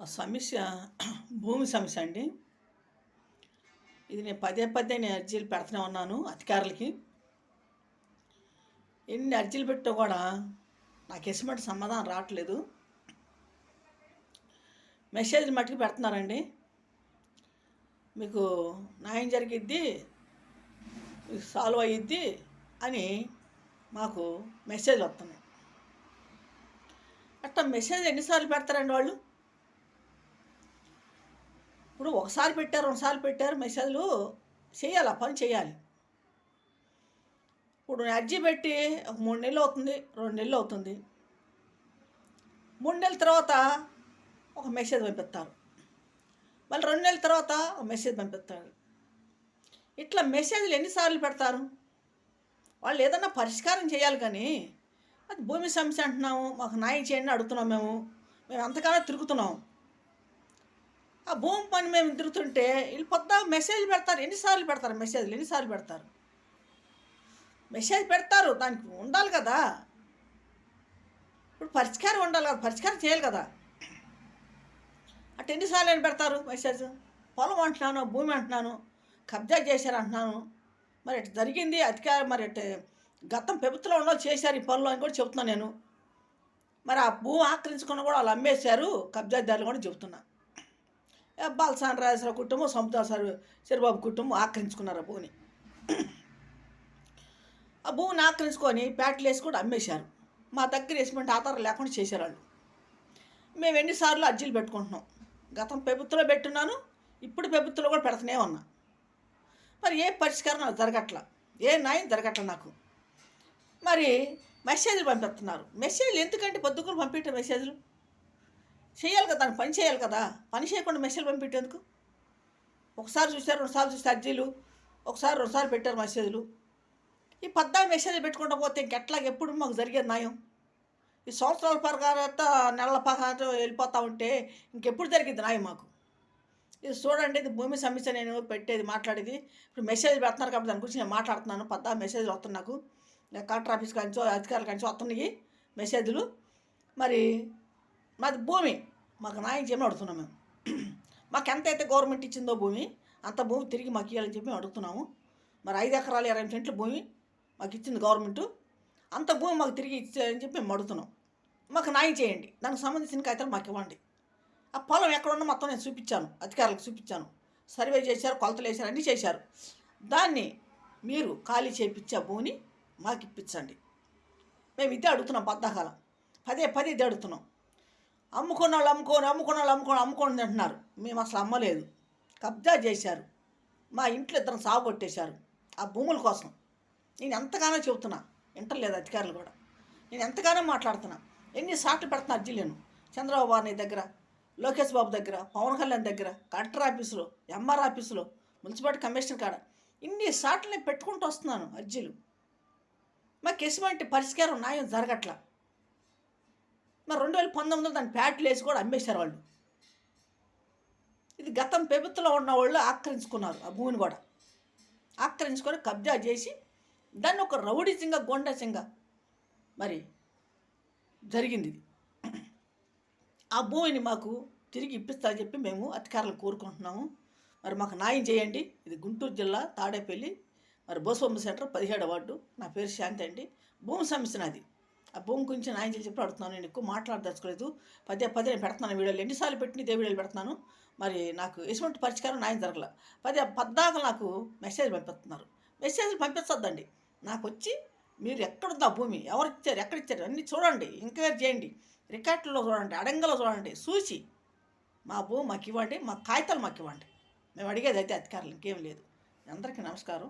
ఆ సమస్య భూమి సమస్య అండి. ఇది నేను పదే పదే అర్జీలు పెడుతూనే ఉన్నాను అధికారులకి. ఎన్ని అర్జీలు పెట్టా కూడా నాకు ఎటువంటి సమాధానం రావట్లేదు. మెసేజ్లు మట్టుకు పెడుతున్నారండి. మీకు న్యాయం జరిగిద్ది, మీకు సాల్వ్ అయ్యిద్ది అని మాకు మెసేజ్లు వస్తున్నాయి. అట్లా మెసేజ్ ఎన్నిసార్లు పెడతారండి వాళ్ళు? ఇప్పుడు ఒకసారి పెట్టారు, రెండుసార్లు పెట్టారు, మెసేజ్లు చేయాలి, ఆ పని చేయాలి. ఇప్పుడు అర్జీ పెట్టి ఒక 3 నెలలు అవుతుంది, 2 నెలలు అవుతుంది. 3 నెలల తర్వాత ఒక మెసేజ్ పంపిస్తారు, మళ్ళీ 2 నెలల తర్వాత ఒక మెసేజ్ పంపిస్తారు. ఇట్లా మెసేజ్లు ఎన్నిసార్లు పెడతారు? వాళ్ళు ఏదన్నా పరిష్కారం చేయాలి కానీ అది భూమి సమస్య అంటున్నాము, మాకు న్యాయం చేయండి అడుగుతున్నాం. మేము అంతగానో తిరుగుతున్నాం. ఆ భూమి పని మేము తిరుగుతుంటే వీళ్ళు పొద్దుగా మెసేజ్ పెడతారు. ఎన్నిసార్లు పెడతారు మెసేజ్లు? ఎన్నిసార్లు పెడతారు? మెసేజ్ పెడతారు, దానికి ఉండాలి కదా. ఇప్పుడు పరిష్కారం ఉండాలి కదా, పరిష్కారం చేయాలి కదా. అటు ఎన్నిసార్లు అని పెడతారు మెసేజ్? పొలం అంటున్నాను, భూమి అంటున్నాను, కబ్జా చేశారు అంటున్నాను. మరి ఇటు జరిగింది అధికారం, మరి ఇటు గతం ప్రభుత్వంలో ఉన్న చేశారు ఈ పనులు అని కూడా చెబుతున్నాను నేను. మరి ఆ భూమి ఆక్రమించుకున్న కూడా వాళ్ళు అమ్మేశారు, కబ్జాదారులు కూడా చెబుతున్నా. బాలసాని రాజేశ్వర కుటుంబం, సముద్ర చంద్రబాబు కుటుంబం ఆక్రమించుకున్నారు ఆ భూమిని. ఆ భూమిని ఆక్రమించుకొని ప్యాట్లు వేసి కూడా అమ్మేశారు. మా దగ్గర ఎటువంటి ఆధారం లేకుండా చేశారు వాళ్ళు. మేము ఎన్నిసార్లు అర్జీలు పెట్టుకుంటున్నాం. గతం ప్రభుత్వంలో పెట్టున్నాను, ఇప్పుడు ప్రభుత్వంలో కూడా పెడుతూనే ఉన్నా. మరి ఏ పరిష్కారం నాకు జరగట్లా, ఏ న్యాయం జరగట్లా నాకు. మరి మెసేజ్లు పంపిస్తున్నారు. మెసేజ్లు ఎందుకంటే పొద్దుకులు పంపించే మెసేజ్లు చేయాలి కదా, దాన్ని పని చేయాలి కదా. పని చేయకుండా మెసేజ్ పంపించేందుకు? ఒకసారి చూశారు, 2 సార్లు చూస్తే అర్జీలు, ఒకసారి 2 సార్లు పెట్టారు మెసేజ్లు. ఈ 14 మెసేజ్లు పెట్టుకుంటూ పోతే ఇంకెట్లాగ ఎప్పుడు మాకు జరిగేది న్యాయం? ఈ సంవత్సరాల ప్రకారం నెలల ప్రకారం వెళ్ళిపోతూ ఉంటే ఇంకెప్పుడు జరిగింది న్యాయం మాకు? ఇది చూడండి, ఇది భూమి సమస్య నేను పెట్టేది, మాట్లాడేది. ఇప్పుడు మెసేజ్ పెడుతున్నారు కాబట్టి దాని గురించి నేను మాట్లాడుతున్నాను. 14 మెసేజ్లు వస్తున్నాయి నాకు. కలెక్టర్ ఆఫీస్ కాంచో అధికారుల కాంచో వస్తున్నాయి మెసేజ్లు. మరి మాది భూమి, మాకు న్యాయం చేయమని అడుగుతున్నాం మేము. మాకు ఎంతైతే గవర్నమెంట్ ఇచ్చిందో భూమి, అంత భూమి తిరిగి మాకు ఇవ్వాలని చెప్పి మేము అడుగుతున్నాము. మరి 5 ఎకరాలు 20 సెంట్లు భూమి మాకు ఇచ్చింది గవర్నమెంటు, అంత భూమి మాకు తిరిగి ఇచ్చారని చెప్పి మేము అడుగుతున్నాం. మాకు న్యాయం చేయండి, దానికి సంబంధించిన కాగితాలు మాకు ఇవ్వండి. ఆ పొలం ఎక్కడున్నా మొత్తం నేను చూపించాను, అధికారులకు చూపించాను. సర్వే చేశారు, కొలతలు వేశారు, అన్నీ చేశారు. దాన్ని మీరు ఖాళీ చేయించి ఆ భూమిని మాకు ఇప్పించండి. మేము ఇదే అడుగుతున్నాం. బద్దాకాలం పదే పదే ఇదే అడుగుతున్నాం. అమ్ముకున్న వాళ్ళు అమ్ముకోండి అంటున్నారు. మేము అసలు అమ్మలేదు, కబ్జా చేశారు. మా ఇంట్లో ఇద్దరు సాగు కొట్టేశారు ఆ భూముల కోసం. నేను ఎంతగానో చెబుతున్నా, వింటలేదు అధికారులు కూడా. నేను ఎంతగానో మాట్లాడుతున్నా. ఎన్నిసార్లు పెడుతున్నా అర్జీలు నేను. చంద్రబాబు వారి దగ్గర, లోకేష్ బాబు దగ్గర, పవన్ కళ్యాణ్ దగ్గర, కలెక్టర్ ఆఫీసులో, ఎంఆర్ ఆఫీసులో, మున్సిపాలిటీ కమిషనర్ కాడ ఇన్నిసార్లు నేను పెట్టుకుంటూ వస్తున్నాను అర్జీలు. మాకు ఎటువంటి పరిష్కారం న్యాయం జరగట్లా. మరి 2019లో దాన్ని ప్యాట్లు వేసి కూడా అమ్మేశారు వాళ్ళు. ఇది గతం ప్రభుత్వంలో ఉన్న వాళ్ళు ఆక్రమించుకున్నారు ఆ భూమిని కూడా. ఆక్రమించుకొని కబ్జా చేసి దాన్ని ఒక రౌడీసింగా, గొండసింగా మరి జరిగింది ఇది. ఆ భూమిని మాకు తిరిగి ఇప్పిస్తారని చెప్పి మేము అధికారులను కోరుకుంటున్నాము. మరి మాకు న్యాయం చేయండి. ఇది గుంటూరు జిల్లా తాడేపల్లి, మరి బోసబొమ్మ సెంటర్, 17వ వార్డు. నా పేరు శాంతి అండి. భూమి సమస్య నాది. ఆ భూమి గురించి న్యాయం చేసి చెప్పి అడుగుతున్నాను. నేను ఎక్కువ మాట్లాడదలుచుకోలేదు. పదే పదే నేను పెడుతున్నాను వీడియోలు. ఎన్నిసార్లు పెట్టిన ఇదే వీడియోలు పెడుతున్నాను. మరి నాకు ఎటువంటి పరిష్కారం న్యాయం జరగల. పద్దాక నాకు మెసేజ్ పంపిస్తున్నారు. మెసేజ్లు పంపించొద్దండి. నాకు వచ్చి మీరు ఎక్కడుంది ఆ భూమి, ఎవరు ఇచ్చారు, ఎక్కడ ఇచ్చారు అన్నీ చూడండి, ఎంక్వైరీ చేయండి, రికార్డులో చూడండి, అడంగలో చూడండి, చూసి మా భూమి మాకు ఇవ్వండి, మా కాగితాలు మాకు ఇవ్వండి. మేము అడిగేది అయితే అధికారులు, ఇంకేం లేదు. అందరికీ నమస్కారం.